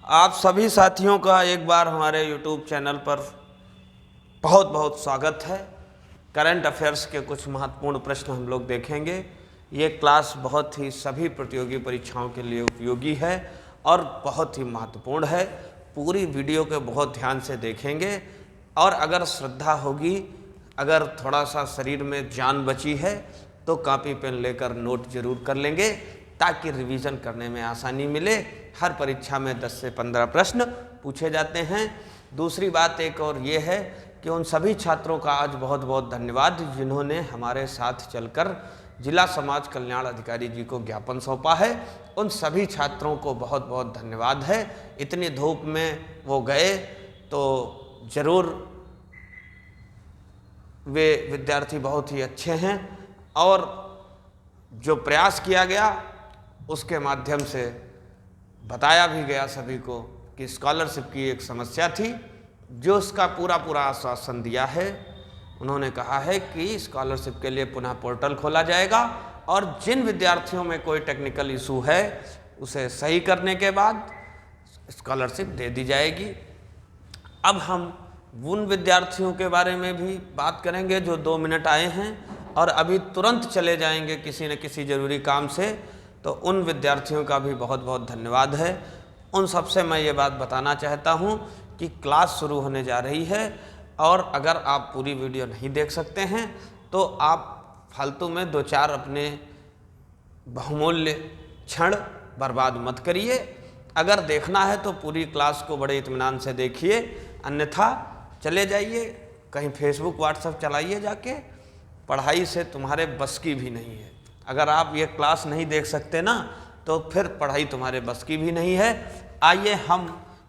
आप सभी साथियों का एक बार हमारे YouTube चैनल पर बहुत बहुत स्वागत है। करंट अफेयर्स के कुछ महत्वपूर्ण प्रश्न हम लोग देखेंगे। ये क्लास बहुत ही सभी प्रतियोगी परीक्षाओं के लिए उपयोगी है और बहुत ही महत्वपूर्ण है। पूरी वीडियो के बहुत ध्यान से देखेंगे और अगर श्रद्धा होगी, अगर थोड़ा सा शरीर में जान बची है तो कॉपी पेन लेकर नोट जरूर कर लेंगे ताकि रिवीजन करने में आसानी मिले। हर परीक्षा में 10 से 15 प्रश्न पूछे जाते हैं। दूसरी बात एक और ये है कि उन सभी छात्रों का आज बहुत बहुत धन्यवाद जिन्होंने हमारे साथ चलकर जिला समाज कल्याण अधिकारी जी को ज्ञापन सौंपा है। उन सभी छात्रों को बहुत बहुत धन्यवाद है। इतनी धूप में वो गए तो ज़रूर वे विद्यार्थी बहुत ही अच्छे हैं और जो प्रयास किया गया उसके माध्यम से बताया भी गया सभी को कि स्कॉलरशिप की एक समस्या थी, जो उसका पूरा आश्वासन दिया है। उन्होंने कहा है कि स्कॉलरशिप के लिए पुनः पोर्टल खोला जाएगा और जिन विद्यार्थियों में कोई टेक्निकल इशू है उसे सही करने के बाद स्कॉलरशिप दे दी जाएगी। अब हम उन विद्यार्थियों के बारे में भी बात करेंगे जो 2 मिनट आए हैं और अभी तुरंत चले जाएंगे किसी न किसी ज़रूरी काम से, तो उन विद्यार्थियों का भी बहुत बहुत धन्यवाद है। उन सबसे मैं ये बात बताना चाहता हूँ कि क्लास शुरू होने जा रही है और अगर आप पूरी वीडियो नहीं देख सकते हैं तो आप फालतू में 2-4 अपने बहुमूल्य क्षण बर्बाद मत करिए। अगर देखना है तो पूरी क्लास को बड़े इत्मीनान से देखिए, अन्यथा चले जाइए कहीं फेसबुक व्हाट्सएप चलाइए जाके। पढ़ाई से तुम्हारे बस की भी नहीं है। अगर आप ये क्लास नहीं देख सकते ना तो फिर पढ़ाई तुम्हारे बस की भी नहीं है। आइए हम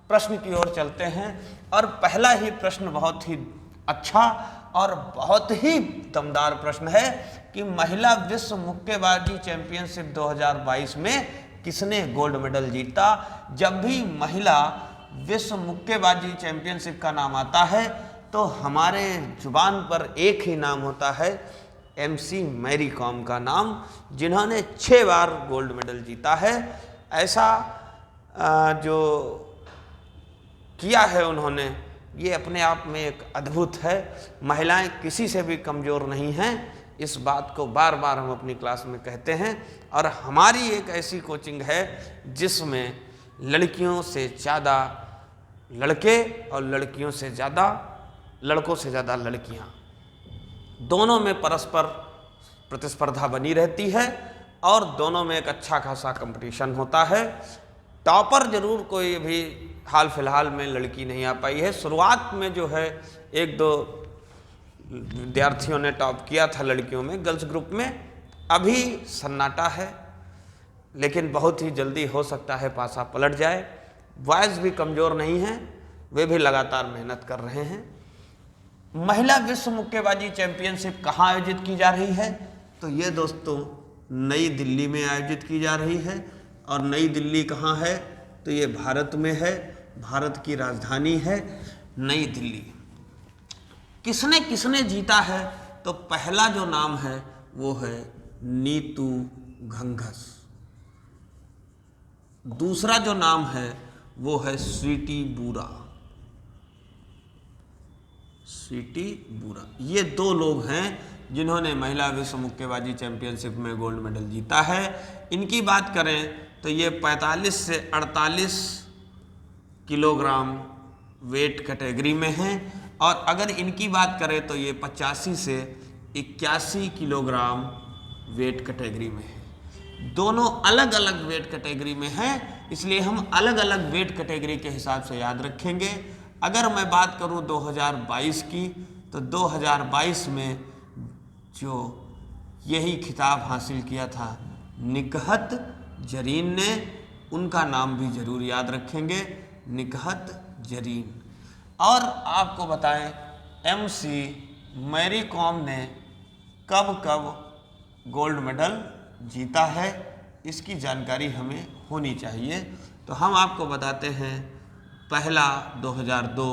प्रश्न की ओर चलते हैं और पहला ही प्रश्न बहुत ही अच्छा और बहुत ही दमदार प्रश्न है कि महिला विश्व मुक्केबाजी चैंपियनशिप 2022 में किसने गोल्ड मेडल जीता। जब भी महिला विश्व मुक्केबाजी चैंपियनशिप का नाम आता है तो हमारे जुबान पर एक ही नाम होता है, MC मैरी कॉम का नाम, जिन्होंने 6 बार गोल्ड मेडल जीता है। ऐसा जो किया है उन्होंने, ये अपने आप में एक अद्भुत है। महिलाएं किसी से भी कमज़ोर नहीं हैं, इस बात को बार बार हम अपनी क्लास में कहते हैं और हमारी एक ऐसी कोचिंग है जिसमें लड़कियों से ज़्यादा लड़के और लड़कियों से ज़्यादा लड़कों से ज़्यादा लड़कियां, दोनों में परस्पर प्रतिस्पर्धा बनी रहती है और दोनों में एक अच्छा खासा कंपटीशन होता है। टॉपर जरूर कोई भी हाल फिलहाल में लड़की नहीं आ पाई है। शुरुआत में जो है 1-2 विद्यार्थियों ने टॉप किया था लड़कियों में, गर्ल्स ग्रुप में। अभी सन्नाटा है, लेकिन बहुत ही जल्दी हो सकता है पासा पलट जाए। बॉयज़ भी कमज़ोर नहीं हैं, वे भी लगातार मेहनत कर रहे हैं। महिला विश्व मुक्केबाजी चैंपियनशिप कहाँ आयोजित की जा रही है, तो ये दोस्तों नई दिल्ली में आयोजित की जा रही है। और नई दिल्ली कहाँ है, तो ये भारत में है, भारत की राजधानी है नई दिल्ली। किसने किसने जीता है, तो पहला जो नाम है वो है नीतू घंघस। दूसरा जो नाम है वो है स्वीटी बूरा। स्वीटी बूरा, ये 2 लोग हैं जिन्होंने महिला विश्व मुक्केबाजी चैंपियनशिप में गोल्ड मेडल जीता है। इनकी बात करें तो ये 45 से 48 किलोग्राम वेट कैटेगरी में हैं और अगर इनकी बात करें तो ये 85 से 81 किलोग्राम वेट कैटेगरी में है। दोनों अलग अलग वेट कैटेगरी में हैं, इसलिए हम अलग अलग वेट कैटेगरी के हिसाब से याद रखेंगे। अगर मैं बात करूं 2022 की, तो 2022 में जो यही खिताब हासिल किया था निकहत जरीन ने, उनका नाम भी जरूर याद रखेंगे, निकहत जरीन। और आपको बताएं MC मैरी कॉम ने कब कब गोल्ड मेडल जीता है, इसकी जानकारी हमें होनी चाहिए। तो हम आपको बताते हैं, पहला 2002,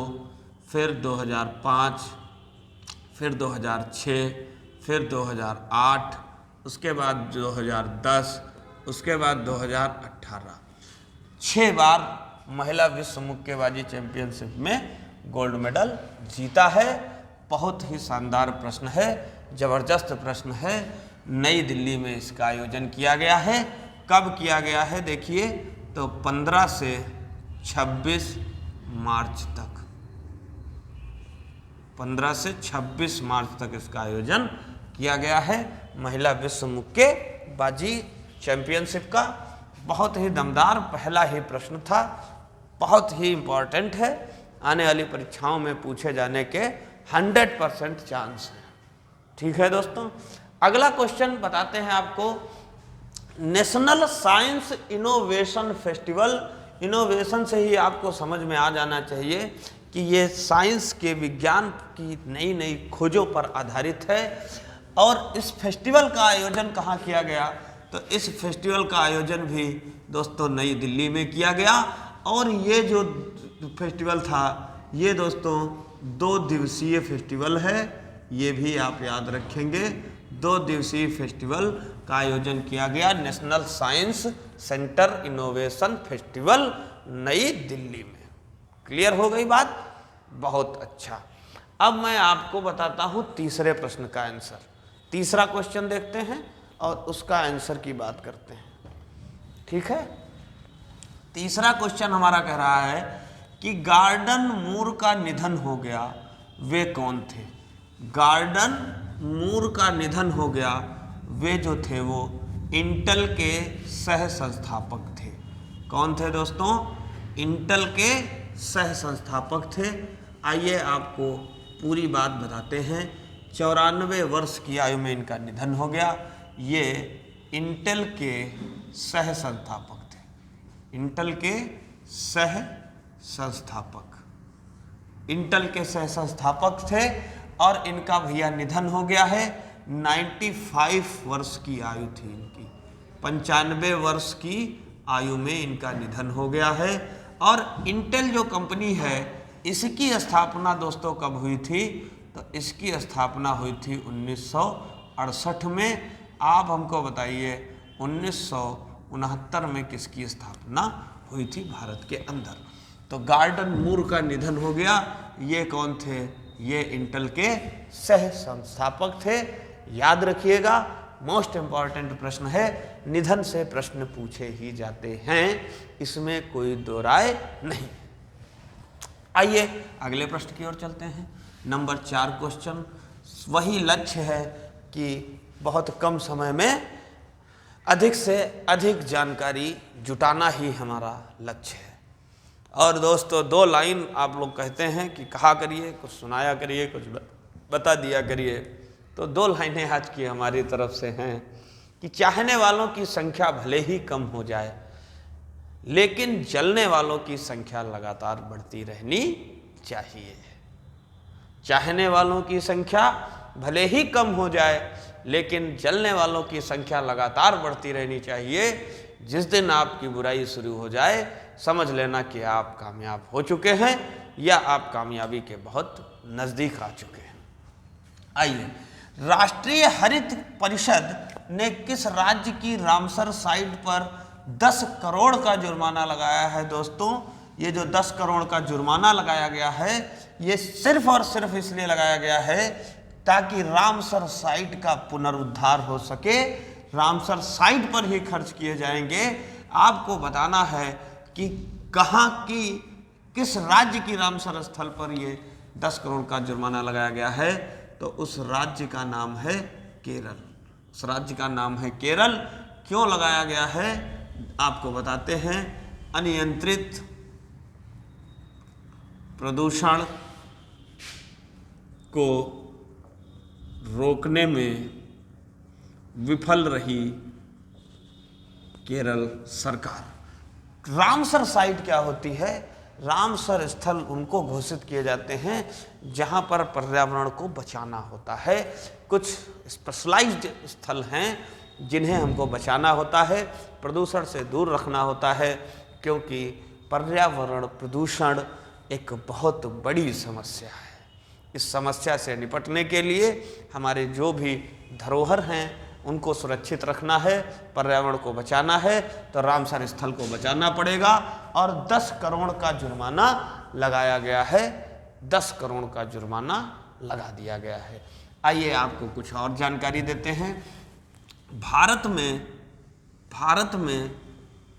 फिर 2005, फिर 2006, फिर 2008, उसके बाद 2010, उसके बाद 2018। 6 बार महिला विश्व मुक्केबाजी चैंपियनशिप में गोल्ड मेडल जीता है। बहुत ही शानदार प्रश्न है, जबरदस्त प्रश्न है। नई दिल्ली में इसका आयोजन किया गया है। कब किया गया है देखिए, तो 15 से 26 मार्च तक, 15 से 26 मार्च तक इसका आयोजन किया गया है महिला विश्व मुक्केबाजी चैंपियनशिप का। बहुत ही दमदार पहला ही प्रश्न था, बहुत ही इम्पोर्टेंट है, आने वाली परीक्षाओं में पूछे जाने के 100% चांस है। ठीक है दोस्तों, अगला क्वेश्चन बताते हैं आपको। National science innovation festival, innovation से ही आपको समझ में आ जाना चाहिए कि ये साइंस के विज्ञान की नई नई खोजों पर आधारित है। और इस फेस्टिवल का आयोजन कहाँ किया गया, तो इस फेस्टिवल का आयोजन भी दोस्तों नई दिल्ली में किया गया। और ये जो फेस्टिवल था ये दोस्तों 2 दिवसीय फेस्टिवल है, ये भी आप याद रखेंगे। 2 दिवसीय फेस्टिवल का आयोजन किया गया, national science centre innovation festival नई दिल्ली में। क्लियर हो गई बात, बहुत अच्छा। अब मैं आपको बताता हूँ तीसरे प्रश्न का आंसर। तीसरा क्वेश्चन देखते हैं और उसका आंसर की बात करते हैं। ठीक है, तीसरा क्वेश्चन हमारा कह रहा है कि गार्डन मूर का निधन हो गया, वे कौन थे। गार्डन मूर का निधन हो गया, वे जो थे वो इंटेल के सह संस्थापक थे। कौन थे दोस्तों, इंटेल के सह संस्थापक थे। आइए आपको पूरी बात बताते हैं। 94 वर्ष की आयु में इनका निधन हो गया। ये इंटेल के सह संस्थापक थे, इंटेल के सह संस्थापक, इंटेल के सह संस्थापक थे। और इनका भैया निधन हो गया है। 95 वर्ष की आयु थी इनकी, 95 वर्ष की आयु में इनका निधन हो गया है। और इंटेल जो कंपनी है इसकी स्थापना दोस्तों कब हुई थी, तो इसकी स्थापना हुई थी 1968 में। आप हमको बताइए 1969 में किसकी स्थापना हुई थी भारत के अंदर। तो गार्डन मूर का निधन हो गया। ये कौन थे, ये इंटेल के सह संस्थापक थे। याद रखिएगा, मोस्ट इंपॉर्टेंट प्रश्न है, निधन से प्रश्न पूछे ही जाते हैं, इसमें कोई दो राय नहीं। आइए अगले प्रश्न की ओर चलते हैं। नंबर 4 क्वेश्चन, वही लक्ष्य है कि बहुत कम समय में अधिक से अधिक जानकारी जुटाना ही हमारा लक्ष्य है। और दोस्तों 2 लाइन आप लोग कहते हैं कि कहा करिए, कुछ सुनाया करिए, कुछ बता दिया करिए। तो 2 लाइनें आज की हमारी तरफ से हैं कि चाहने वालों की संख्या भले ही कम हो जाए, लेकिन जलने वालों की संख्या लगातार बढ़ती रहनी चाहिए। चाहने वालों की संख्या भले ही कम हो जाए, लेकिन जलने वालों की संख्या लगातार बढ़ती रहनी चाहिए। जिस दिन आपकी बुराई शुरू हो जाए, समझ लेना कि आप कामयाब हो चुके हैं या आप कामयाबी के बहुत नज़दीक आ चुके हैं। आइए, राष्ट्रीय हरित परिषद ने किस राज्य की रामसर साइट पर 10 करोड़ का जुर्माना लगाया है। दोस्तों ये जो 10 करोड़ का जुर्माना लगाया गया है, ये सिर्फ और सिर्फ इसलिए लगाया गया है ताकि रामसर साइट का पुनरुद्धार हो सके। रामसर साइट पर ही खर्च किए जाएंगे। आपको बताना है कि कहाँ की, किस राज्य की रामसर स्थल पर ये 10 करोड़ का जुर्माना लगाया गया है, तो उस राज्य का नाम है केरल। उस राज्य का नाम है केरल। क्यों लगाया गया है आपको बताते हैं। अनियंत्रित प्रदूषण को रोकने में विफल रही केरल सरकार। रामसर साइट क्या होती है, रामसर स्थल उनको घोषित किए जाते हैं जहां पर पर्यावरण को बचाना होता है। कुछ स्पेशलाइज्ड स्थल हैं जिन्हें हमको बचाना होता है, प्रदूषण से दूर रखना होता है, क्योंकि पर्यावरण प्रदूषण एक बहुत बड़ी समस्या है। इस समस्या से निपटने के लिए हमारे जो भी धरोहर हैं उनको सुरक्षित रखना है, पर्यावरण को बचाना है, तो रामसर स्थल को बचाना पड़ेगा। और 10 करोड़ का जुर्माना लगाया गया है, 10 करोड़ का जुर्माना लगा दिया गया है। आइए आपको कुछ और जानकारी देते हैं। भारत में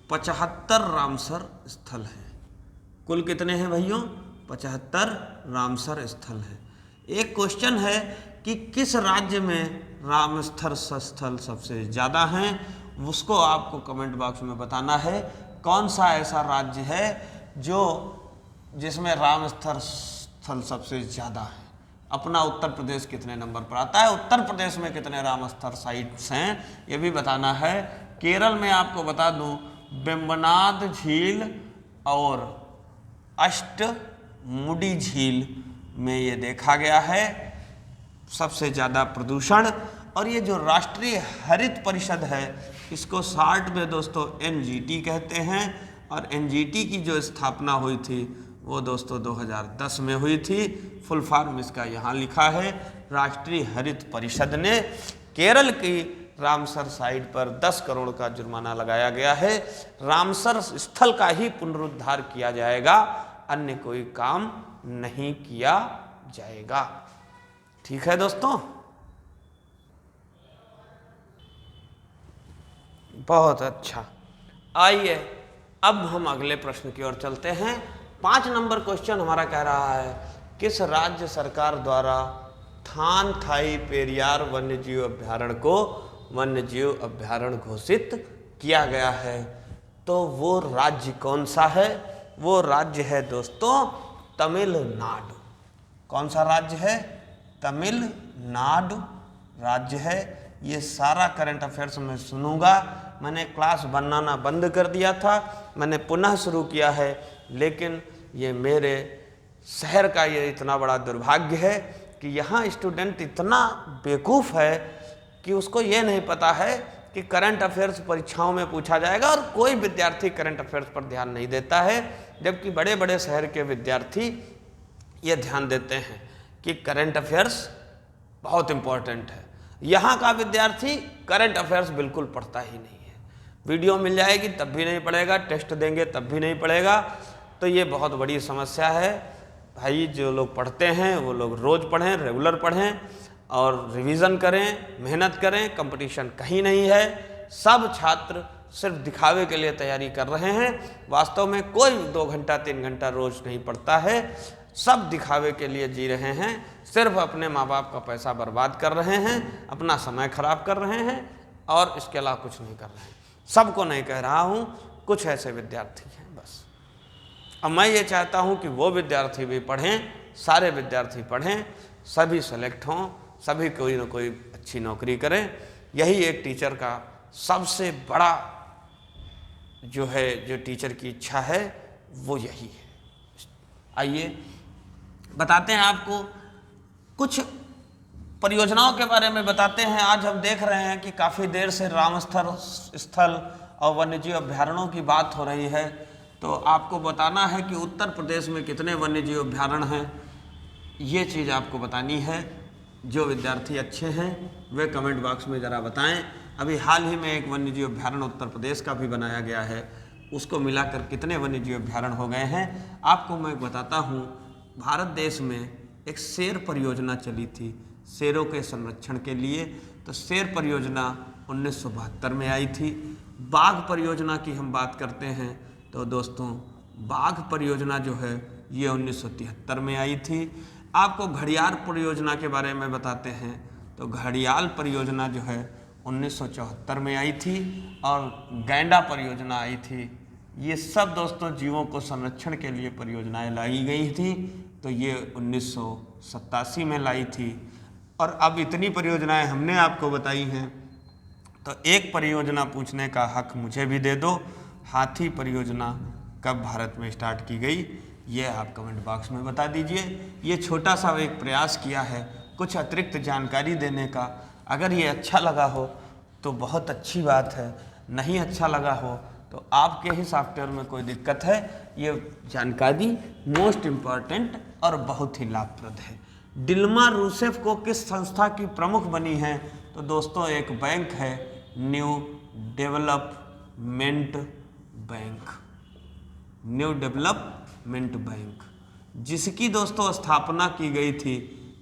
75 रामसर स्थल हैं। कुल कितने हैं भाइयों? 75 रामसर स्थल हैं। एक क्वेश्चन है कि किस राज्य में रामसर स्थल सबसे ज़्यादा हैं, उसको आपको कमेंट बॉक्स में बताना है। कौन सा ऐसा राज्य है जिसमें रामसर स्थल सबसे ज़्यादा है? अपना उत्तर प्रदेश कितने नंबर पर आता है? उत्तर प्रदेश में कितने रामसर साइट्स हैं ये भी बताना है। केरल में आपको बता दूं, वेम्बनाड झील और अष्टमुडी झील में ये देखा गया है सबसे ज़्यादा प्रदूषण। और ये जो राष्ट्रीय हरित परिषद है, इसको शॉर्ट में दोस्तों NGT कहते हैं। और NGT की जो स्थापना हुई थी वो दोस्तों 2010 में हुई थी। फुल फॉर्म इसका यहाँ लिखा है। राष्ट्रीय हरित परिषद ने केरल की रामसर साइट पर 10 करोड़ का जुर्माना लगाया गया है। रामसर स्थल का ही पुनरुद्धार किया जाएगा, अन्य कोई काम नहीं किया जाएगा। ठीक है दोस्तों, बहुत अच्छा। आइए अब हम अगले प्रश्न की ओर चलते हैं। 5 नंबर क्वेश्चन हमारा कह रहा है, किस राज्य सरकार द्वारा थान थाई पेरियार वन्यजीव अभ्यारण्य को वन्यजीव अभ्यारण्य घोषित किया गया है? तो वो राज्य कौन सा है? वो राज्य है दोस्तों तमिलनाडु। कौन सा राज्य है? तमिलनाडु राज्य है। ये सारा करंट अफेयर्स में सुनूंगा। मैंने क्लास बनाना बंद कर दिया था, मैंने पुनः शुरू किया है, लेकिन ये मेरे शहर का ये इतना बड़ा दुर्भाग्य है कि यहाँ स्टूडेंट इतना बेवकूफ़ है कि उसको ये नहीं पता है कि करंट अफेयर्स परीक्षाओं में पूछा जाएगा, और कोई विद्यार्थी करंट अफेयर्स पर ध्यान नहीं देता है, जबकि बड़े बड़े शहर के विद्यार्थी ये ध्यान देते हैं कि करंट अफेयर्स बहुत इम्पोर्टेंट है। यहाँ का विद्यार्थी करंट अफेयर्स बिल्कुल पढ़ता ही नहीं है। वीडियो मिल जाएगी तब भी नहीं पढ़ेगा, टेस्ट देंगे तब भी नहीं पढ़ेगा। तो ये बहुत बड़ी समस्या है भाई। जो लोग पढ़ते हैं वो लोग रोज़ पढ़ें, रेगुलर पढ़ें और रिवीजन करें, मेहनत करें। कंपटीशन कहीं नहीं है। सब छात्र सिर्फ दिखावे के लिए तैयारी कर रहे हैं। वास्तव में कोई 2 घंटा 3 घंटा रोज़ नहीं पढ़ता है। सब दिखावे के लिए जी रहे हैं, सिर्फ अपने माँ बाप का पैसा बर्बाद कर रहे हैं, अपना समय खराब कर रहे हैं, और इसके अलावा कुछ नहीं कर रहे हैं। सबको नहीं कह रहा हूँ, कुछ ऐसे विद्यार्थी हैं बस। अब मैं ये चाहता हूँ कि वो विद्यार्थी भी पढ़ें, सारे विद्यार्थी पढ़ें, सभी सेलेक्ट हों, सभी कोई ना कोई अच्छी नौकरी करें। यही एक टीचर का सबसे बड़ा जो टीचर की इच्छा है वो यही है। आइए बताते हैं आपको कुछ परियोजनाओं के बारे में बताते हैं। आज हम देख रहे हैं कि काफ़ी देर से रामसर स्थल और वन्यजीव अभ्यारण्यों की बात हो रही है, तो आपको बताना है कि उत्तर प्रदेश में कितने वन्यजीव अभ्यारण्य हैं, ये चीज़ आपको बतानी है। जो विद्यार्थी अच्छे हैं वे कमेंट बॉक्स में ज़रा बताएं। अभी हाल ही में एक वन्यजीव अभ्यारण्य उत्तर प्रदेश का भी बनाया गया है, उसको मिलाकर कितने वन्यजीव अभ्यारण्य हो गए हैं आपको मैं बताता हूँ। भारत देश में एक शेर परियोजना चली थी शेरों के संरक्षण के लिए, तो शेर परियोजना 1972 में आई थी। बाघ परियोजना की हम बात करते हैं तो दोस्तों बाघ परियोजना जो है ये 1973 में आई थी। आपको घड़ियाल परियोजना के बारे में बताते हैं तो घड़ियाल परियोजना जो है 1974 में आई थी, और गैंडा परियोजना आई थी। ये सब दोस्तों जीवों को संरक्षण के लिए परियोजनाएं लाई गई थी, तो ये 1987 में लाई थी। और अब इतनी परियोजनाएं हमने आपको बताई हैं, तो एक परियोजना पूछने का हक मुझे भी दे दो। हाथी परियोजना कब भारत में स्टार्ट की गई, ये आप कमेंट बॉक्स में बता दीजिए। ये छोटा सा एक प्रयास किया है कुछ अतिरिक्त जानकारी देने का। अगर ये अच्छा लगा हो तो बहुत अच्छी बात है, नहीं अच्छा लगा हो तो आपके ही सॉफ्टवेयर में कोई दिक्कत है। ये जानकारी मोस्ट इम्पॉर्टेंट और बहुत ही लाभप्रद है। डिल्मा रूसेफ को किस संस्था की प्रमुख बनी है, तो दोस्तों एक बैंक है new development bank, new development bank, जिसकी दोस्तों स्थापना की गई थी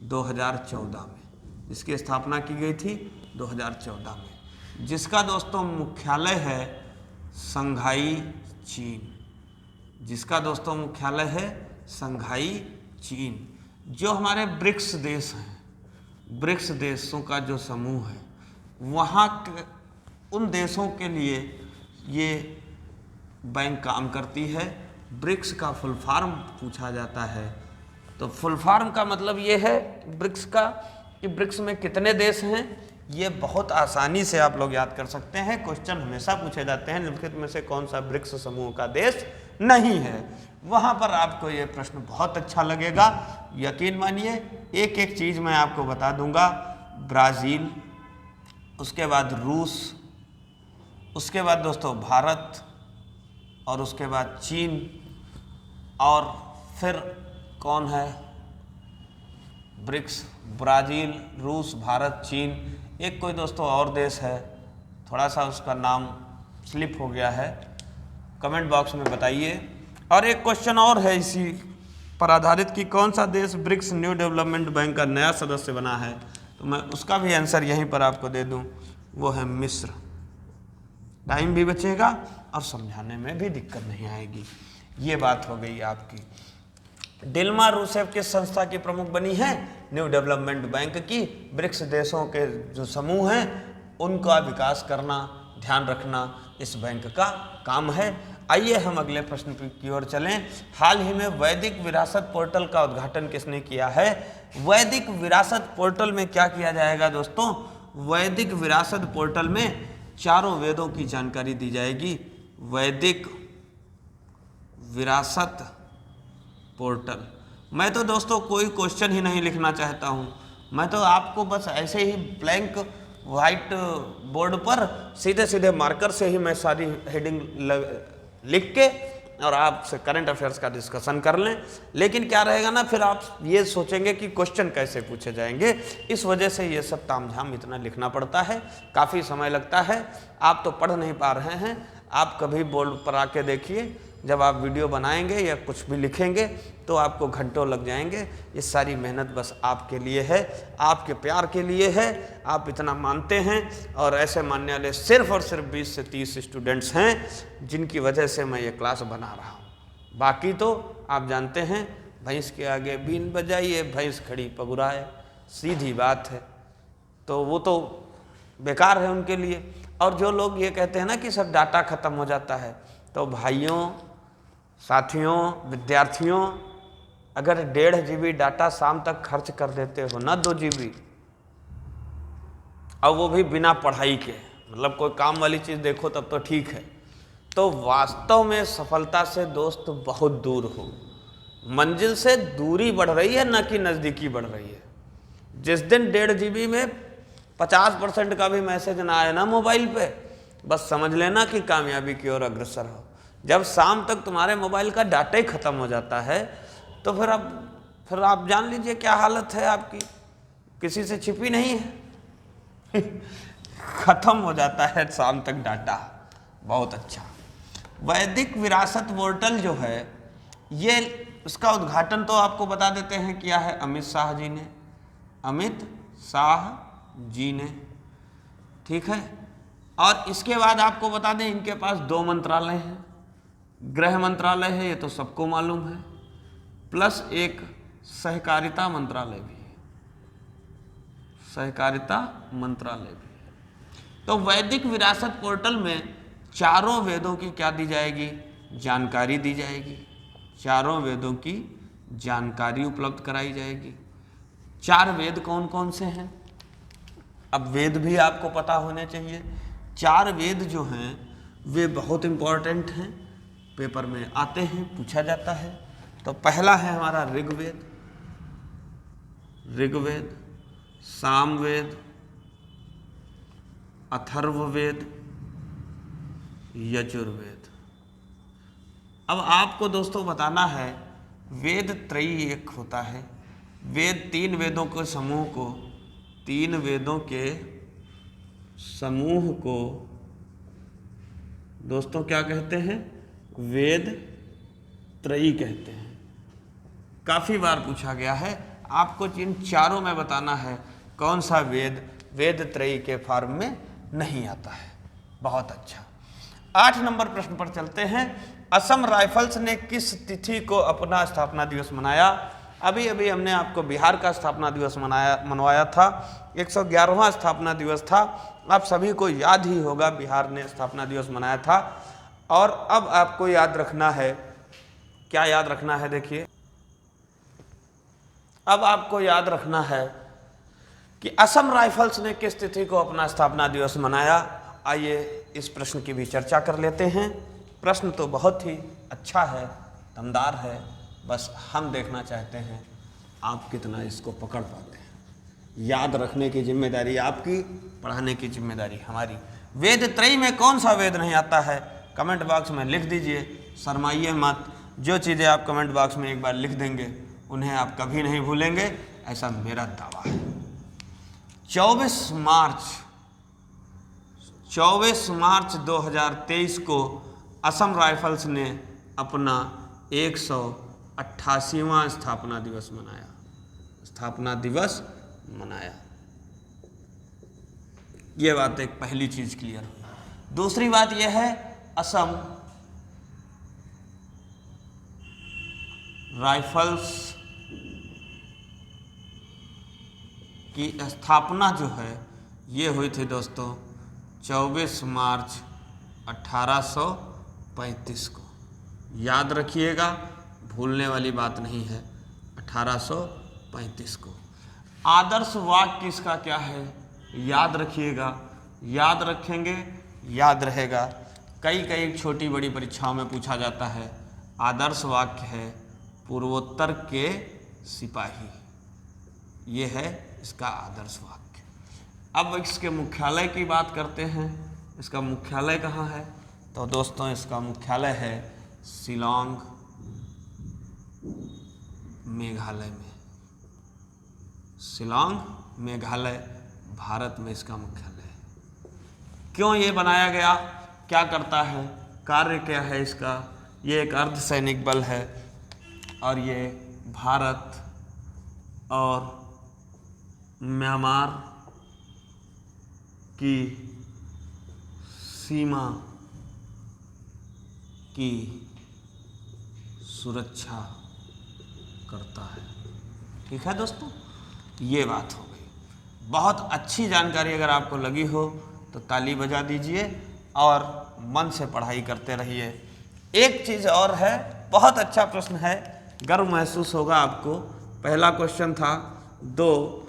2014 में, जिसकी स्थापना की गई थी 2014 में, जिसका दोस्तों मुख्यालय है शंघाई चीन, जिसका दोस्तों मुख्यालय है शंघाई चीन। जो हमारे ब्रिक्स देश हैं, ब्रिक्स देशों का जो समूह है, वहाँ के उन देशों के लिए ये बैंक काम करती है। ब्रिक्स का फुल फॉर्म पूछा जाता है, तो फुल फॉर्म का मतलब ये है ब्रिक्स का कि ब्रिक्स में कितने देश हैं। ये बहुत आसानी से आप लोग याद कर सकते हैं। क्वेश्चन हमेशा पूछे जाते हैं निम्नलिखित में से कौन सा ब्रिक्स समूह का देश नहीं है। वहाँ पर आपको ये प्रश्न बहुत अच्छा लगेगा, यकीन मानिए। एक एक चीज़ मैं आपको बता दूंगा। ब्राज़ील, उसके बाद रूस, उसके बाद दोस्तों भारत, और उसके बाद चीन, और फिर कौन है ब्रिक्स, ब्राज़ील, रूस, भारत, चीन, एक कोई दोस्तों और देश है, थोड़ा सा उसका नाम स्लिप हो गया है, कमेंट बॉक्स में बताइए। और एक क्वेश्चन और है इसी पर आधारित कि कौन सा देश ब्रिक्स न्यू डेवलपमेंट बैंक का नया सदस्य बना है, तो मैं उसका भी आंसर यहीं पर आपको दे दूं, वो है मिस्र। टाइम भी बचेगा और समझाने में भी दिक्कत नहीं आएगी। ये बात हो गई आपकी। डिल्मा रूसेफ किस संस्था की प्रमुख बनी है? न्यू डेवलपमेंट बैंक की। ब्रिक्स देशों के जो समूह हैं उनका विकास करना, ध्यान रखना इस बैंक का काम है। आइए हम अगले प्रश्न की ओर चलें। हाल ही में वैदिक विरासत पोर्टल का उद्घाटन किसने किया है? वैदिक विरासत पोर्टल में क्या किया जाएगा दोस्तों? वैदिक विरासत पोर्टल में चारों वेदों की जानकारी दी जाएगी। वैदिक विरासत पोर्टल। मैं तो दोस्तों कोई क्वेश्चन ही नहीं लिखना चाहता हूँ, मैं तो आपको बस ऐसे ही ब्लैंक वाइट बोर्ड पर सीधे सीधे मार्कर से ही मैं सारी हेडिंग लिख के और आपसे करंट अफेयर्स का डिस्कशन कर लें। लेकिन क्या रहेगा ना, फिर आप ये सोचेंगे कि क्वेश्चन कैसे पूछे जाएंगे। इस वजह से ये सब तामझाम इतना लिखना पड़ता है, काफ़ी समय लगता है। आप तो पढ़ नहीं पा रहे हैं, आप कभी बोर्ड पर आके देखिए, जब आप वीडियो बनाएंगे या कुछ भी लिखेंगे तो आपको घंटों लग जाएंगे। ये सारी मेहनत बस आपके लिए है, आपके प्यार के लिए है। आप इतना मानते हैं और ऐसे मानने वाले सिर्फ और सिर्फ 20 से 30 स्टूडेंट्स हैं जिनकी वजह से मैं ये क्लास बना रहा हूँ। बाकी तो आप जानते हैं, भैंस के आगे बीन बजाइए, भैंस खड़ी पगुराए, सीधी बात है। तो वो तो बेकार है उनके लिए। और जो लोग ये कहते हैं ना कि सब डाटा ख़त्म हो जाता है, तो भाइयों, साथियों, विद्यार्थियों, अगर 1.5 GB डाटा शाम तक खर्च कर देते हो ना, 2 GB, और वो भी बिना पढ़ाई के, मतलब कोई काम वाली चीज़ देखो तब तो ठीक है, तो वास्तव में सफलता से दोस्त बहुत दूर हो। मंजिल से दूरी बढ़ रही है, न कि नज़दीकी बढ़ रही है। जिस दिन 1.5 GB में 50% का भी मैसेज ना आए ना मोबाइल पे, बस समझ लेना कि कामयाबी की ओर अग्रसर हो। जब शाम तक तुम्हारे मोबाइल का डाटा ही ख़त्म हो जाता है तो फिर आप जान लीजिए क्या हालत है आपकी, किसी से छिपी नहीं है। ख़त्म हो जाता है शाम तक डाटा। बहुत अच्छा। वैदिक विरासत पोर्टल जो है, ये उसका उद्घाटन तो आपको बता देते हैं किया है अमित शाह जी ने, अमित शाह जी ने, ठीक है। और इसके बाद आपको बता दें इनके पास 2 मंत्रालय हैं। गृह मंत्रालय है, ये तो सबको मालूम है, प्लस एक सहकारिता मंत्रालय भी है, सहकारिता मंत्रालय भी है। तो वैदिक विरासत पोर्टल में चारों वेदों की क्या दी जाएगी? जानकारी दी जाएगी। चारों वेदों की जानकारी उपलब्ध कराई जाएगी। 4 वेद कौन कौन से हैं? अब वेद भी आपको पता होने चाहिए। 4 वेद जो हैं वे बहुत इम्पोर्टेंट हैं, पेपर में आते हैं, पूछा जाता है। तो पहला है हमारा ऋग्वेद, ऋग्वेद, सामवेद, अथर्ववेद, यजुर्वेद। अब आपको दोस्तों बताना है, वेद त्रयी एक होता है। वेद 3 वेदों के समूह को, 3 वेदों के समूह को दोस्तों क्या कहते हैं? वेद त्रयी कहते हैं। काफ़ी बार पूछा गया है, आपको इन चारों में बताना है कौन सा वेद वेद त्रयी के फॉर्म में नहीं आता है। बहुत अच्छा। 8 नंबर प्रश्न पर चलते हैं। असम राइफल्स ने किस तिथि को अपना स्थापना दिवस मनाया? अभी अभी हमने आपको बिहार का स्थापना दिवस मनवाया था, 111वां स्थापना दिवस था। आप सभी को याद ही होगा बिहार ने स्थापना दिवस मनाया था। और अब आपको याद रखना है, क्या याद रखना है? देखिए, अब आपको याद रखना है कि असम राइफल्स ने किस तिथि को अपना स्थापना दिवस मनाया। आइए इस प्रश्न की भी चर्चा कर लेते हैं। प्रश्न तो बहुत ही अच्छा है, दमदार है, बस हम देखना चाहते हैं आप कितना इसको पकड़ पाते हैं। याद रखने की जिम्मेदारी आपकी, पढ़ाने की जिम्मेदारी हमारी। वेद त्रयी में कौन सा वेद नहीं आता है? कमेंट बॉक्स में लिख दीजिए, शर्माइए मत। जो चीज़ें आप कमेंट बॉक्स में एक बार लिख देंगे उन्हें आप कभी नहीं भूलेंगे, ऐसा मेरा दावा है। 24 मार्च 2023 को असम राइफल्स ने अपना 188वां स्थापना दिवस मनाया। ये बात एक पहली चीज क्लियर। दूसरी बात यह है, असम राइफल्स की स्थापना जो है ये हुई थी दोस्तों 24 मार्च 1835 को। याद रखिएगा, भूलने वाली बात नहीं है, 1835 को। आदर्श वाक्य इसका क्या है? याद रखिएगा, याद रखेंगे याद रहेगा। कई छोटी बड़ी परीक्षाओं में पूछा जाता है। आदर्श वाक्य है पूर्वोत्तर के सिपाही, ये है इसका आदर्श वाक्य। अब इसके मुख्यालय की बात करते हैं। इसका मुख्यालय कहाँ है? तो दोस्तों इसका मुख्यालय है शिलांग, मेघालय में। शिलांग, मेघालय, भारत में इसका मुख्यालय है। क्यों ये बनाया गया? क्या करता है? कार्य क्या है इसका? ये एक अर्धसैनिक बल है और ये भारत और म्यांमार की सीमा की सुरक्षा करता है। ठीक है दोस्तों, ये बात हो गई। बहुत अच्छी जानकारी अगर आपको लगी हो तो ताली बजा दीजिए और मन से पढ़ाई करते रहिए। एक चीज़ और है, बहुत अच्छा प्रश्न है, गर्व महसूस होगा आपको। पहला क्वेश्चन था, 2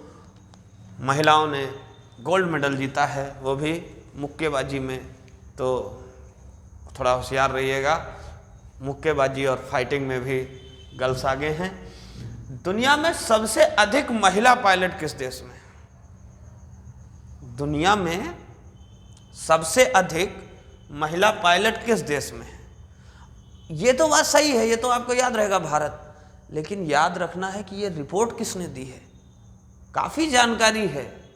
महिलाओं ने गोल्ड मेडल जीता है, वो भी मुक्केबाजी में, तो थोड़ा होशियार रहिएगा। मुक्केबाजी और फाइटिंग में भी गर्ल्स आगे हैं। दुनिया में सबसे अधिक महिला पायलट किस देश में? दुनिया में सबसे अधिक महिला पायलट किस देश में है? ये तो बात सही है, ये तो आपको याद रहेगा, भारत। लेकिन याद रखना है कि ये रिपोर्ट किसने दी है। काफ़ी जानकारी है,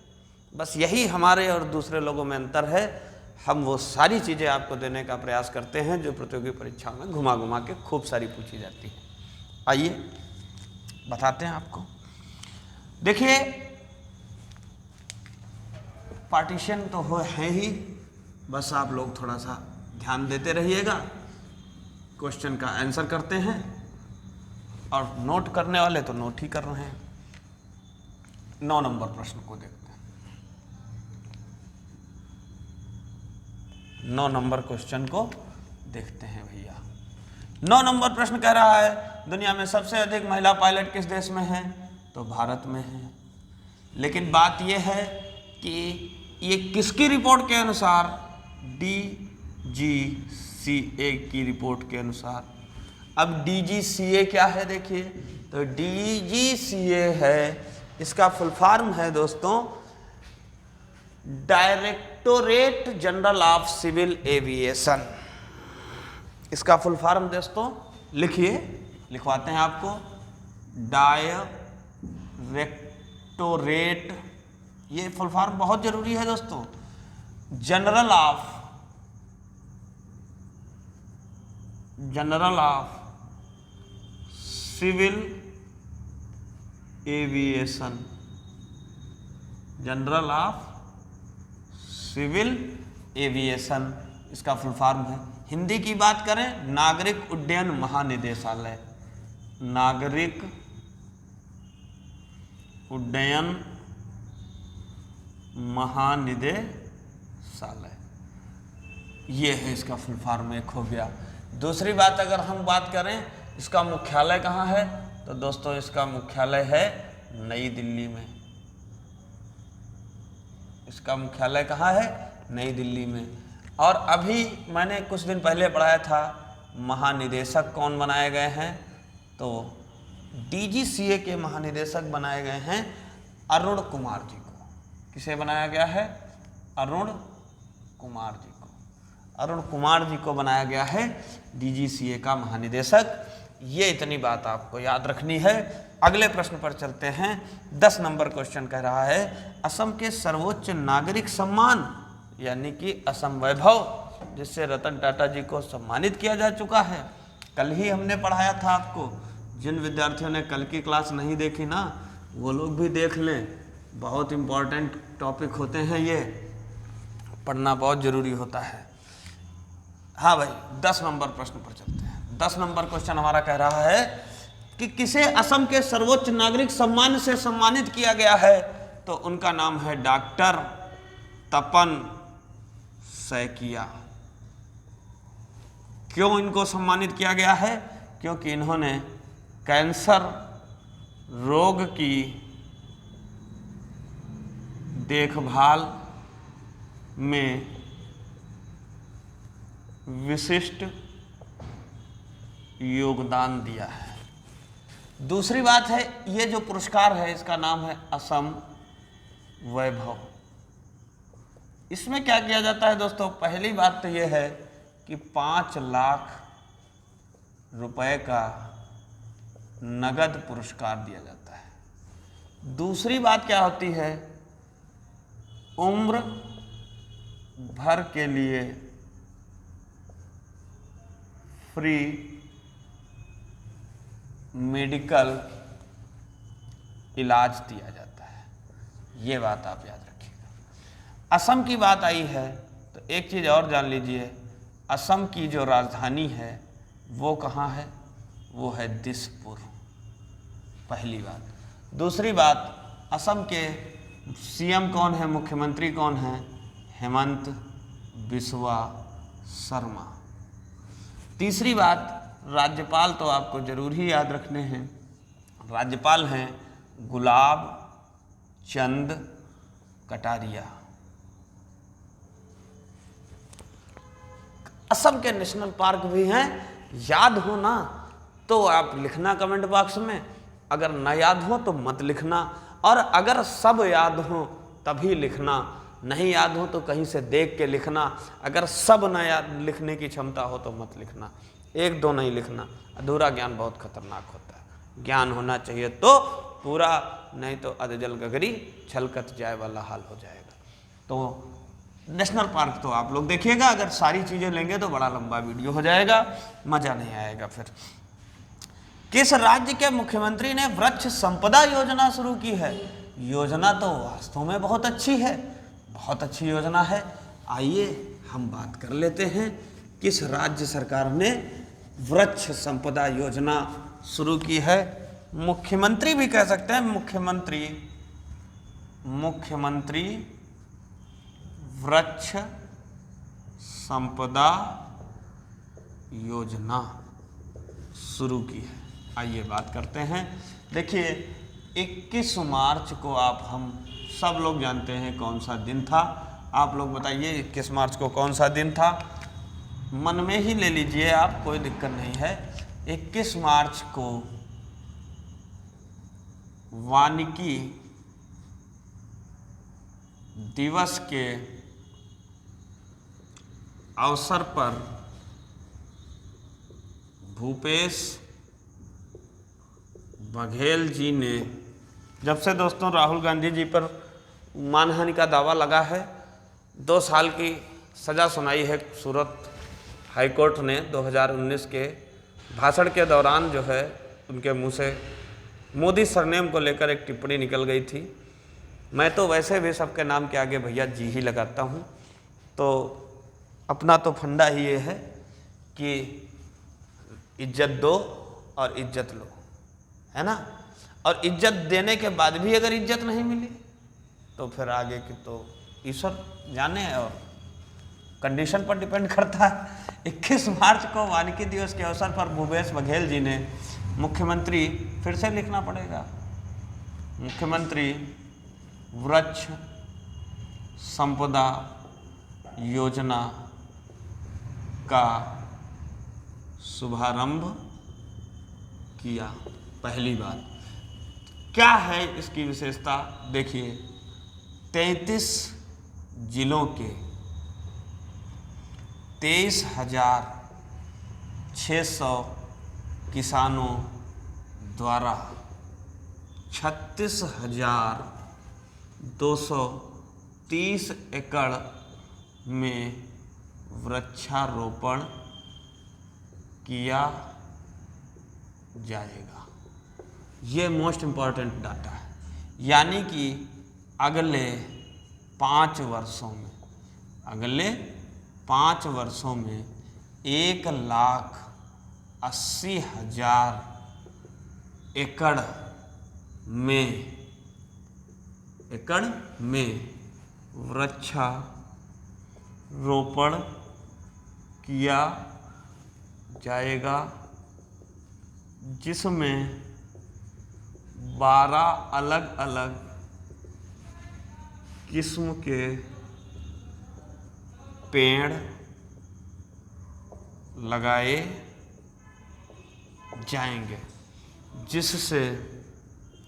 बस यही हमारे और दूसरे लोगों में अंतर है। हम वो सारी चीज़ें आपको देने का प्रयास करते हैं जो प्रतियोगी परीक्षा में घुमा घुमा के खूब सारी पूछी जाती हैं। आइए बताते हैं आपको। देखिए, पार्टीशन तो है ही, बस आप लोग थोड़ा सा ध्यान देते रहिएगा। क्वेश्चन का आंसर करते हैं और नोट करने वाले तो नोट ही कर रहे हैं। 9 नंबर प्रश्न को देखते हैं। 9 नंबर क्वेश्चन को देखते हैं भैया। 9 नंबर प्रश्न कह रहा है, दुनिया में सबसे अधिक महिला पायलट किस देश में है? तो भारत में है। लेकिन बात यह है कि ये किसकी रिपोर्ट के अनुसार? DGCA की रिपोर्ट के अनुसार। अब DGCA क्या है देखिए, तो DGCA है, इसका फुल फॉर्म है दोस्तों directorate general of civil aviation. इसका फुल फॉर्म दोस्तों लिखिए, लिखवाते हैं आपको। डायरेक्टोरेट, ये फुल फॉर्म बहुत जरूरी है दोस्तों। General of civil aviation, general of civil aviation इसका फुल फॉर्म है। हिंदी की बात करें, नागरिक उड्डयन महानिदेशालय, नागरिक उड्डयन महानिदेशालय, ये है इसका फुल फॉर्म, एक हो गया। दूसरी बात अगर हम बात करें इसका मुख्यालय कहाँ है, तो दोस्तों इसका मुख्यालय है नई दिल्ली में। इसका मुख्यालय कहाँ है, नई दिल्ली में। और अभी मैंने कुछ दिन पहले पढ़ाया था महानिदेशक कौन बनाए गए हैं, तो डीजीसीए के महानिदेशक बनाए गए हैं अरुण कुमार जी को। किसे बनाया गया है, अरुण कुमार जी को, अरुण कुमार जी को बनाया गया है डीजीसीए का महानिदेशक। ये इतनी बात आपको याद रखनी है। अगले प्रश्न पर चलते हैं। 10 नंबर क्वेश्चन कह रहा है असम के सर्वोच्च नागरिक सम्मान यानी कि असम वैभव, जिससे रतन टाटा जी को सम्मानित किया जा चुका है। कल ही हमने पढ़ाया था आपको। जिन विद्यार्थियों ने कल की क्लास नहीं देखी ना, वो लोग भी देख लें। बहुत इम्पोर्टेंट टॉपिक होते हैं, ये पढ़ना बहुत ज़रूरी होता है। हाँ भाई, 10 नंबर प्रश्न पर चलते हैं। 10 नंबर क्वेश्चन हमारा कह रहा है कि किसे असम के सर्वोच्च नागरिक सम्मान से सम्मानित किया गया है, तो उनका नाम है डॉक्टर तपन सैकिया। क्यों इनको सम्मानित किया गया है, क्योंकि इन्होंने कैंसर रोग की देखभाल में विशिष्ट योगदान दिया है। दूसरी बात है, ये जो पुरस्कार है इसका नाम है असम वैभव। इसमें क्या किया जाता है दोस्तों, पहली बात तो ये है कि 5 लाख रुपए का नगद पुरस्कार दिया जाता है। दूसरी बात क्या होती है, उम्र भर के लिए फ्री मेडिकल इलाज दिया जाता है। ये बात आप याद रखिएगा। असम की बात आई है तो एक चीज़ और जान लीजिए, असम की जो राजधानी है वो कहाँ है, वो है दिसपुर। पहली बात। दूसरी बात, असम के सीएम कौन है, मुख्यमंत्री कौन है, हेमंत बिस्वा शर्मा। तीसरी बात, राज्यपाल तो आपको जरूर ही याद रखने हैं। राज्यपाल हैं गुलाब चंद कटारिया। असम के नेशनल पार्क भी हैं, याद हो ना तो आप लिखना कमेंट बॉक्स में, अगर न याद हो तो मत लिखना, और अगर सब याद हो तभी लिखना, नहीं याद हो तो कहीं से देख के लिखना। अगर सब न याद लिखने की क्षमता हो तो मत लिखना, 1-2 नहीं लिखना। अधूरा ज्ञान बहुत खतरनाक होता है। ज्ञान होना चाहिए तो पूरा, नहीं तो अधजल गगरी छलकत जाए वाला हाल हो जाएगा। तो नेशनल पार्क तो आप लोग देखिएगा, अगर सारी चीज़ें लेंगे तो बड़ा लंबा वीडियो हो जाएगा, मज़ा नहीं आएगा फिर। किस राज्य के मुख्यमंत्री ने वृक्ष संपदा योजना शुरू की है? योजना तो वास्तव में बहुत अच्छी है, बहुत अच्छी योजना है। आइए हम बात कर लेते हैं, किस राज्य सरकार ने वृक्ष संपदा योजना शुरू की है। मुख्यमंत्री भी कह सकते हैं, मुख्यमंत्री वृक्ष संपदा योजना शुरू की है। आइए बात करते हैं। देखिए 21 मार्च को हम सब लोग जानते हैं कौन सा दिन था। आप लोग बताइए 21 मार्च को कौन सा दिन था, मन में ही ले लीजिए आप, कोई दिक्कत नहीं है। 21 मार्च को वानिकी दिवस के अवसर पर भूपेश बघेल जी ने, जब से दोस्तों राहुल गांधी जी पर मानहानि का दावा लगा है, 2 साल की सज़ा सुनाई है सूरत हाई कोर्ट ने। 2019 के भाषण के दौरान जो है उनके मुंह से मोदी सरनेम को लेकर एक टिप्पणी निकल गई थी। मैं तो वैसे भी सबके नाम के आगे भैया जी ही लगाता हूँ, तो अपना तो फंडा ही ये है कि इज्जत दो और इज्जत लो, है ना। और इज्जत देने के बाद भी अगर इज्जत नहीं मिली तो फिर आगे की तो ईश्वर जाने, और कंडीशन पर डिपेंड करता है। 21 मार्च को वानिकी दिवस के अवसर पर भूपेश बघेल जी ने मुख्यमंत्री, फिर से लिखना पड़ेगा, मुख्यमंत्री वृक्ष संपदा योजना का शुभारंभ किया। पहली बात क्या है इसकी विशेषता देखिए, 33 जिलों के 23,600 किसानों द्वारा 36,230 एकड़ में वृक्षारोपण किया जाएगा। ये मोस्ट इम्पॉर्टेंट डाटा है। यानी कि अगले 5 वर्षों में, अगले 5 वर्षों में 1,80,000 एकड़ में वृक्षारोपण किया जाएगा, जिसमें 12 अलग अलग किस्म के पेड़ लगाए जाएंगे। जिससे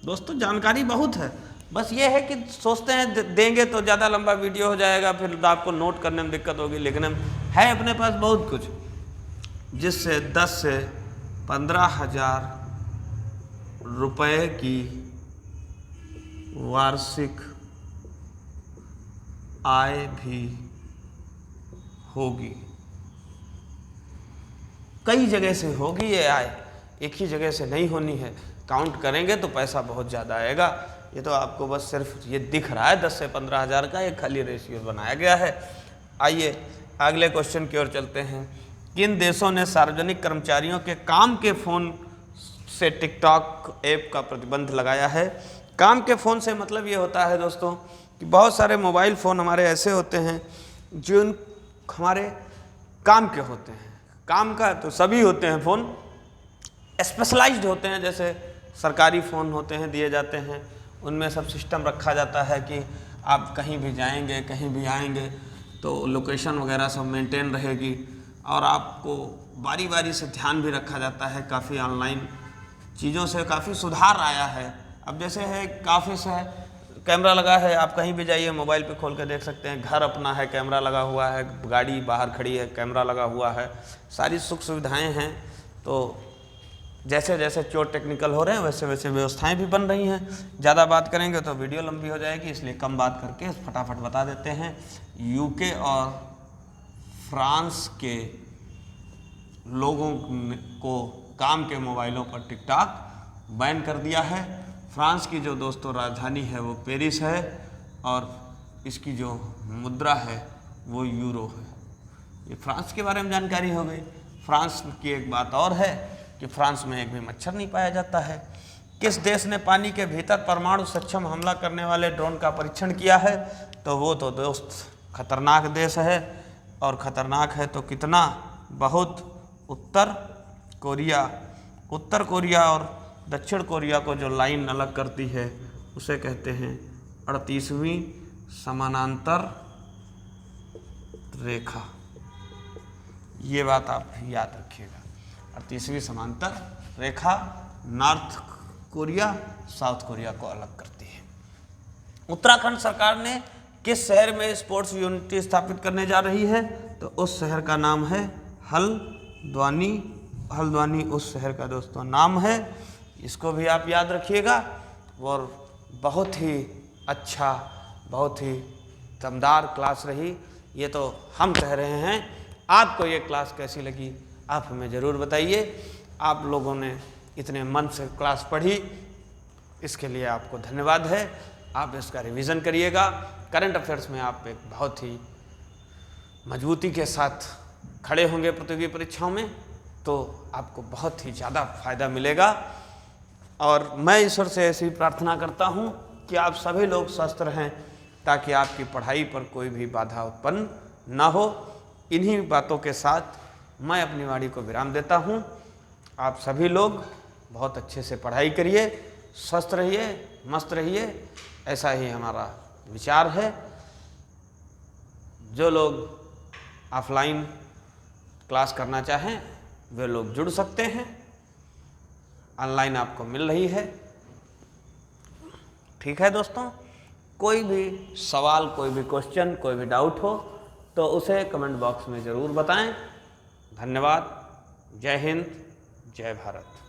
दोस्तों जानकारी बहुत है, बस ये है कि सोचते हैं देंगे तो ज़्यादा लंबा वीडियो हो जाएगा, फिर आपको नोट करने में दिक्कत होगी, लिखने में है अपने पास बहुत कुछ, जिससे 10 से 15,000 रुपये की वार्षिक आय भी होगी। कई जगह से होगी ये आय, एक ही जगह से नहीं होनी है। काउंट करेंगे तो पैसा बहुत ज़्यादा आएगा। ये तो आपको बस सिर्फ ये दिख रहा है 10 से 15,000 का एक खाली रेशियो बनाया गया है। आइए अगले क्वेश्चन की ओर चलते हैं। किन देशों ने सार्वजनिक कर्मचारियों के काम के फ़ोन से टिकटॉक ऐप का प्रतिबंध लगाया है? काम के फ़ोन से मतलब ये होता है दोस्तों कि बहुत सारे मोबाइल फ़ोन हमारे ऐसे होते हैं जो हमारे काम के होते हैं। काम का तो सभी होते हैं फ़ोन, स्पेशलाइज्ड होते हैं, जैसे सरकारी फ़ोन होते हैं, दिए जाते हैं, उनमें सब सिस्टम रखा जाता है कि आप कहीं भी जाएंगे, कहीं भी आएंगे तो लोकेशन वगैरह सब मेंटेन रहेगी, और आपको बारी बारी से ध्यान भी रखा जाता है। काफ़ी ऑनलाइन चीज़ों से काफ़ी सुधार आया है। अब जैसे है काफ़ी से कैमरा लगा है, आप कहीं भी जाइए मोबाइल पे खोल के देख सकते हैं। घर अपना है, कैमरा लगा हुआ है, गाड़ी बाहर खड़ी है, कैमरा लगा हुआ है, सारी सुख सुविधाएं हैं। तो जैसे जैसे चोर टेक्निकल हो रहे हैं वैसे वैसे व्यवस्थाएं भी बन रही हैं। ज़्यादा बात करेंगे तो वीडियो लंबी हो जाएगी, इसलिए कम बात करके फटाफट बता देते हैं। यूके और फ्रांस के लोगों को काम के मोबाइलों पर टिकटॉक बैन कर दिया है। फ्रांस की जो दोस्तों राजधानी है वो पेरिस है, और इसकी जो मुद्रा है वो यूरो है। ये फ्रांस के बारे में जानकारी हो गई। फ्रांस की एक बात और है कि फ्रांस में एक भी मच्छर नहीं पाया जाता है। किस देश ने पानी के भीतर परमाणु सक्षम हमला करने वाले ड्रोन का परीक्षण किया है? तो वो तो दोस्त खतरनाक देश है, और ख़तरनाक है तो कितना, बहुत। उत्तर कोरिया और दक्षिण कोरिया को जो लाइन अलग करती है उसे कहते हैं 38वीं समानांतर रेखा। ये बात आप याद रखिएगा, 38वीं समांतर रेखा नॉर्थ कोरिया साउथ कोरिया को अलग करती है। उत्तराखंड सरकार ने किस शहर में स्पोर्ट्स यूनिटी स्थापित करने जा रही है? तो उस शहर का नाम है हल्द्वानी। हल्द्वानी उस शहर का दोस्तों नाम है, इसको भी आप याद रखिएगा। और बहुत ही अच्छा, बहुत ही दमदार क्लास रही, ये तो हम कह रहे हैं। आपको ये क्लास कैसी लगी आप हमें ज़रूर बताइए। आप लोगों ने इतने मन से क्लास पढ़ी, इसके लिए आपको धन्यवाद है। आप इसका रिवीजन करिएगा। करंट अफेयर्स में आप एक बहुत ही मजबूती के साथ खड़े होंगे प्रतियोगी परीक्षाओं में, तो आपको बहुत ही ज़्यादा फायदा मिलेगा। और मैं ईश्वर से ऐसी प्रार्थना करता हूँ कि आप सभी लोग स्वस्थ रहें, ताकि आपकी पढ़ाई पर कोई भी बाधा उत्पन्न ना हो। इन्हीं बातों के साथ मैं अपनी वाणी को विराम देता हूँ। आप सभी लोग बहुत अच्छे से पढ़ाई करिए, स्वस्थ रहिए, मस्त रहिए, ऐसा ही हमारा विचार है। जो लोग ऑफलाइन क्लास करना चाहें वे लोग जुड़ सकते हैं, ऑनलाइन आपको मिल रही है। ठीक है दोस्तों, कोई भी सवाल, कोई भी क्वेश्चन, कोई भी डाउट हो तो उसे कमेंट बॉक्स में ज़रूर बताएं। धन्यवाद। जय हिंद, जय भारत।